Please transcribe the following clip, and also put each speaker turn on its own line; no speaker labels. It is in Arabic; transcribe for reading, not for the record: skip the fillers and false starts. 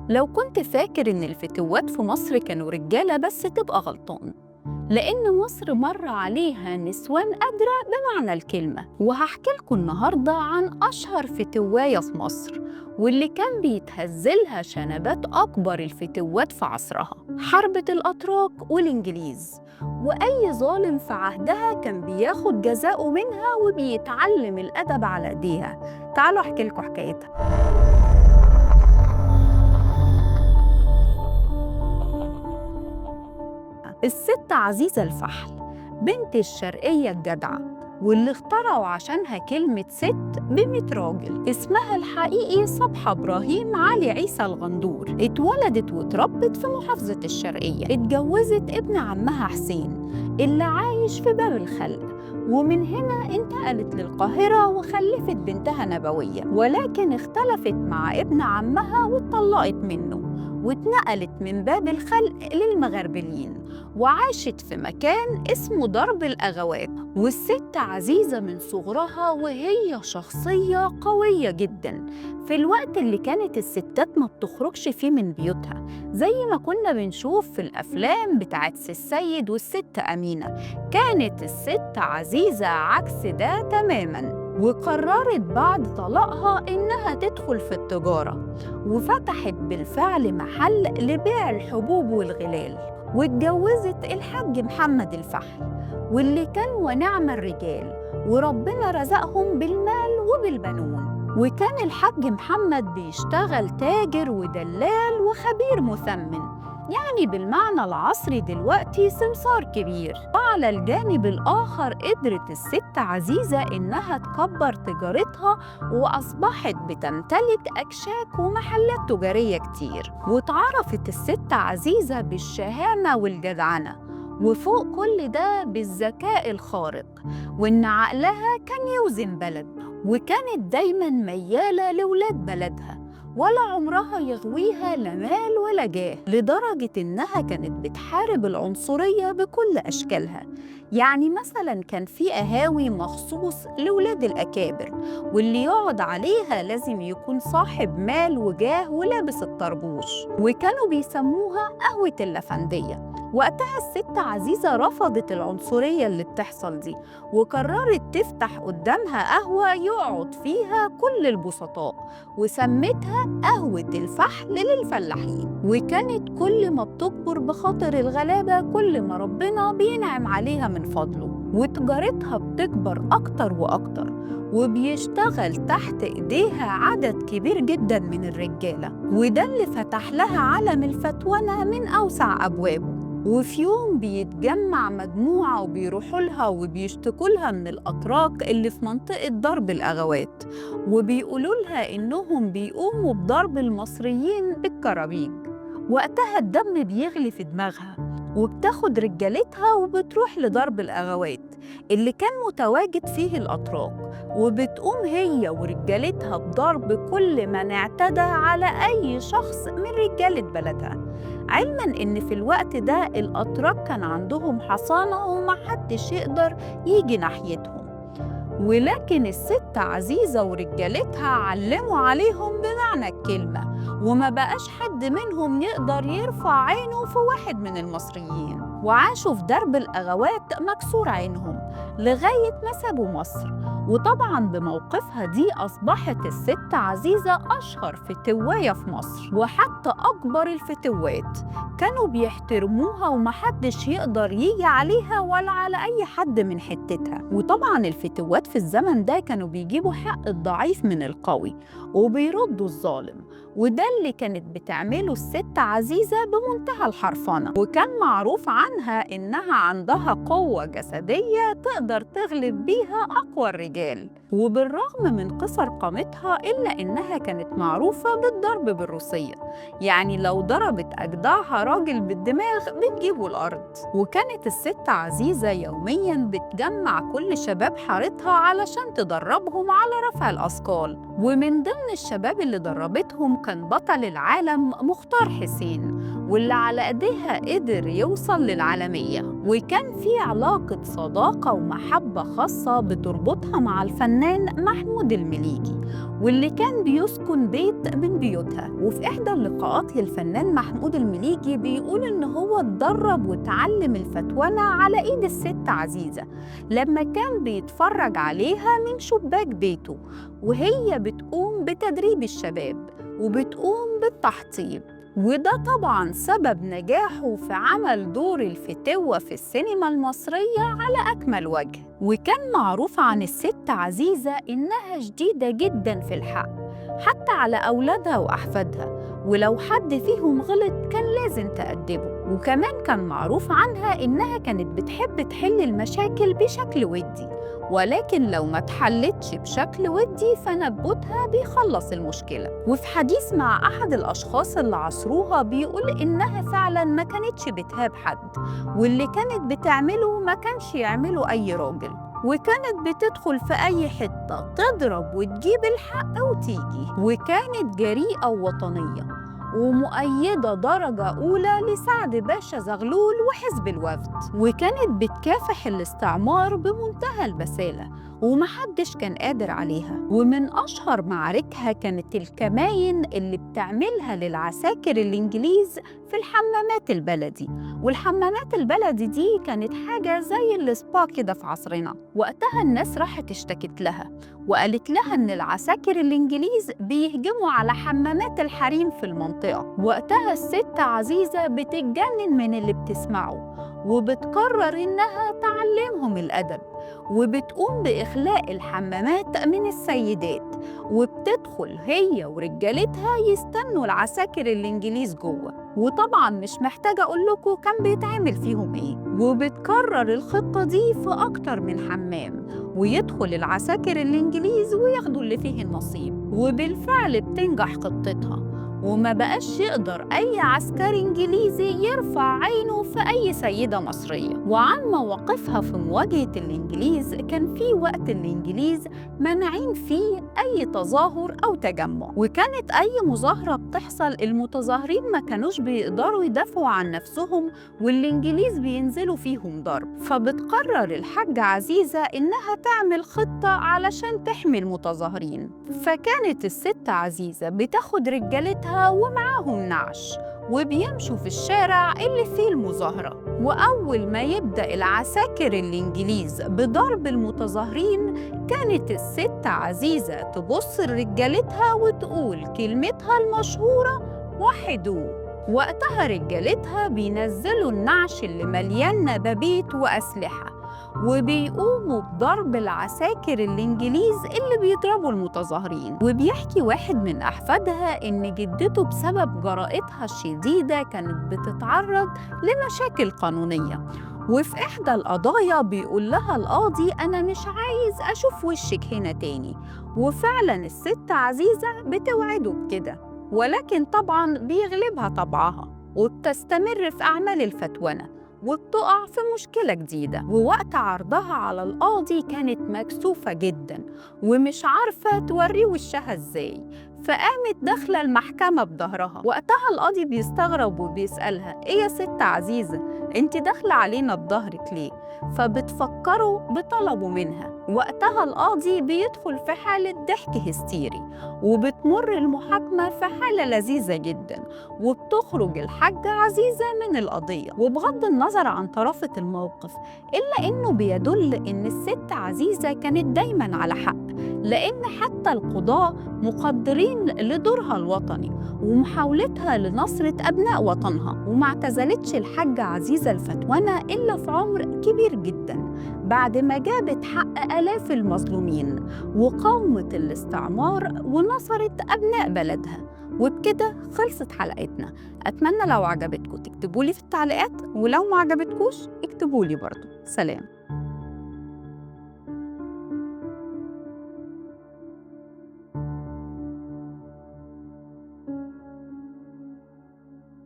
لو كنت فاكر إن الفتوات في مصر كانوا رجالة بس تبقى غلطان، لأن مصر مر عليها نسوان قادرة بمعنى الكلمة. وهحكي لكم النهاردة عن أشهر فتواية في مصر، واللي كان بيتهزلها شنبات أكبر الفتوات في عصرها، حربة الأتراك والإنجليز. وأي ظالم في عهدها كان بياخد جزاؤه منها وبيتعلم الأدب على إيديها. تعالوا أحكي لكم حكايتها. الست عزيزة الفحل، بنت الشرقية الجدعة، واللي اخترعوا عشانها كلمة ست ب100 راجل. اسمها الحقيقي صبحة إبراهيم علي عيسى الغندور. اتولدت واتربت في محافظة الشرقية. اتجوزت ابن عمها حسين اللي عايش في باب الخلق، ومن هنا انتقلت للقاهرة وخلفت بنتها نبوية، ولكن اختلفت مع ابن عمها واتطلقت منه، واتنقلت من باب الخلق للمغربلين، وعاشت في مكان اسمه درب الأغوات. والست عزيزة من صغرها وهي شخصية قوية جدا في الوقت اللي كانت الستات ما بتخرجش فيه من بيوتها، زي ما كنا بنشوف في الأفلام بتاعت سي السيد والست أمينة. كانت الست عزيزة عكس ده تماماً، وقررت بعد طلاقها إنها تدخل في التجارة، وفتحت بالفعل محل لبيع الحبوب والغلال، واتجوزت الحاج محمد الفحل، واللي كان ونعم الرجال، وربنا رزقهم بالمال وبالبنون. وكان الحاج محمد بيشتغل تاجر ودلال وخبير مثمن، يعني بالمعنى العصري دلوقتي سمسار كبير. وعلى الجانب الآخر قدرت الست عزيزة إنها تكبر تجارتها، وأصبحت بتمتلك أكشاك ومحلات تجارية كتير. واتعرفت الست عزيزة بالشهامة والجدعنة، وفوق كل ده بالذكاء الخارق، وإن عقلها كان يوزن بلد، وكانت دايماً ميالة لولاد بلدها، ولا عمرها يغويها لا مال ولا جاه، لدرجة إنها كانت بتحارب العنصرية بكل أشكالها. يعني مثلاً كان في قهاوي مخصوص لولاد الأكابر، واللي يقعد عليها لازم يكون صاحب مال وجاه ولابس الطربوش، وكانوا بيسموها قهوة اللفندية. وقتها الست عزيزة رفضت العنصرية اللي بتحصل دي، وقررت تفتح قدامها قهوة يقعد فيها كل البسطاء، وسمتها قهوة الفحل للفلاحين. وكانت كل ما بتكبر بخاطر الغلابة كل ما ربنا بينعم عليها من فضله، وتجارتها بتكبر أكتر وأكتر، وبيشتغل تحت إيديها عدد كبير جدا من الرجالة، وده اللي فتح لها عالم الفتوانة من أوسع أبوابه. وفي يوم بيتجمع مجموعة وبيروحوا لها وبيشتكوا لها من الأتراك اللي في منطقة درب الأغوات، وبيقولوا لها إنهم بيقوموا بضرب المصريين بالكرابيج. وقتها الدم بيغلي في دماغها، وبتاخد رجالتها وبتروح لضرب الأغوات اللي كان متواجد فيه الأتراك، وبتقوم هي ورجالتها بضرب كل من اعتدى على أي شخص من رجالة بلدها، علماً إن في الوقت ده الأتراك كان عندهم حصانة ومحدش يقدر يجي ناحيتهم. ولكن الست عزيزة ورجالتها علموا عليهم بمعنى الكلمة، وما بقاش حد منهم يقدر يرفع عينه في واحد من المصريين، وعاشوا في درب الأغوات مكسور عينهم لغاية ما سابوا مصر. وطبعاً بموقفها دي أصبحت الست عزيزة أشهر فتواية في مصر، وحتى أكبر الفتوات كانوا بيحترموها، ومحدش يقدر يجي عليها ولا على أي حد من حتتها. وطبعاً الفتوات في الزمن ده كانوا بيجيبوا حق الضعيف من القوي، وبيردوا الظالم، وده اللي كانت بتعمله الست عزيزة بمنتهى الحرفنة. وكان معروف عنها إنها عندها قوة جسدية تقدر تغلب بيها أقوى الرجال، وبالرغم من قصر قامتها إلا إنها كانت معروفة بالضرب بالروسية، يعني لو ضربت أجدعها راجل بالدماغ بتجيبه الأرض. وكانت الست عزيزة يومياً بتجمع كل شباب حارتها علشان تدربهم على رفع الأثقال، ومن ضمن الشباب اللي دربتهم كان بطل العالم مختار حسين، واللي على ايديها قدر يوصل للعالمية. وكان في علاقة صداقة ومحبة خاصة بتربطها مع الفنان محمود المليجي، واللي كان بيسكن بيت من بيوتها. وفي إحدى اللقاءات للفنان محمود المليجي بيقول إن هو اتدرب وتعلم الفتونة على إيد الست عزيزة لما كان بيتفرج عليها من شباك بيته وهي بتقوم بتدريب الشباب وبتقوم بالتحطيب. وده طبعاً سبب نجاحه في عمل دور الفتوة في السينما المصرية على أكمل وجه. وكان معروف عن الست عزيزة إنها شديدة جداً في الحق حتى على أولادها وأحفادها، ولو حد فيهم غلط كان لازم تأدبه. وكمان كان معروف عنها إنها كانت بتحب تحل المشاكل بشكل ودي، ولكن لو ما اتحلتش بشكل ودي فنبوتها بيخلص المشكلة. وفي حديث مع أحد الأشخاص اللي عصروها بيقول إنها فعلاً ما كانتش بتهاب حد، واللي كانت بتعمله ما كانش يعمله أي راجل، وكانت بتدخل في أي حتة تضرب وتجيب الحق وتيجي. وكانت جريئة ووطنية ومؤيدة درجة أولى لسعد باشا زغلول وحزب الوفد، وكانت بتكافح الاستعمار بمنتهى البسالة ومحدش كان قادر عليها. ومن أشهر معاركها كانت الكماين اللي بتعملها للعساكر الإنجليز في الحمامات البلدي. والحمامات البلدي دي كانت حاجة زي السبا كده في عصرنا. وقتها الناس راحت اشتكت لها وقالت لها إن العساكر الإنجليز بيهجموا على حمامات الحريم في المنطقة. وقتها الست عزيزة بتتجنن من اللي بتسمعه وبتقرر إنها تعلمهم الأدب، وبتقوم بإخلاء الحمامات من السيدات، وبتدخل هي ورجالتها يستنوا العساكر الإنجليز جوه. وطبعاً مش محتاجة أقول لكم كان بيتعمل فيهم إيه. وبتكرر الخطة دي في أكتر من حمام، ويدخل العساكر الإنجليز وياخدوا اللي فيه النصيب. وبالفعل بتنجح خطتها، وما بقاش يقدر أي عسكري إنجليزي يرفع عينه في أي سيدة مصرية. وعن مواقفها في مواجهة الإنجليز، كان في وقت الإنجليز منعين فيه أي تظاهر أو تجمع، وكانت أي مظاهرة بتحصل المتظاهرين ما كانوش بيقدروا يدافعوا عن نفسهم، والإنجليز بينزلوا فيهم ضرب. فبتقرر الحاجة عزيزة إنها تعمل خطة علشان تحمي المتظاهرين. فكانت الست عزيزة بتاخد رجالتها ومعاهم نعش وبيمشوا في الشارع اللي فيه المظاهرة. وأول ما يبدأ العساكر الإنجليز بضرب المتظاهرين، كانت الست عزيزة تبص لرجالتها وتقول كلمتها المشهورة وحدوا. وقتها رجالتها بينزلوا النعش اللي مليان نبابيت وأسلحة، وبيقوموا بضرب العساكر الإنجليز اللي بيضربوا المتظاهرين. وبيحكي واحد من أحفادها إن جدته بسبب جرأتها الشديدة كانت بتتعرض لمشاكل قانونية، وفي إحدى القضايا بيقول لها القاضي أنا مش عايز أشوف وشك هنا تاني. وفعلا الست عزيزة بتوعده بكده، ولكن طبعا بيغلبها طبعها وبتستمر في أعمال الفتونة وبتقع في مشكلة جديدة. ووقت عرضها على القاضي كانت مكسوفة جدا ومش عارفة توريه وشها ازاي، فقامت داخلة المحكمة بظهرها. وقتها القاضي بيستغرب وبيسألها ايه يا ست عزيزة انت داخلة علينا بظهرك ليه؟ فبتفكروا بطلبه منها. وقتها القاضي بيدخل في حالة ضحك هستيري، وبتمر المحاكمة في حالة لذيذة جدا، وبتخرج الحاجة عزيزة من القضية. وبغض النظر عن طرافة الموقف، إلا إنه بيدل إن الست عزيزة كانت دايماً على حق، لأن حتى القضاة مقدرين لدورها الوطني ومحاولتها لنصرة أبناء وطنها. وما اعتزلتش الحاجة عزيزة الفتونة إلا في عمر كبير جداً، بعد ما جابت حق آلاف المظلومين وقاومت الاستعمار ونصرت أبناء بلدها. وبكده خلصت حلقتنا. أتمنى لو عجبتكم تكتبولي في التعليقات، ولو ما عجبتكوش اكتبولي برضو. سلام.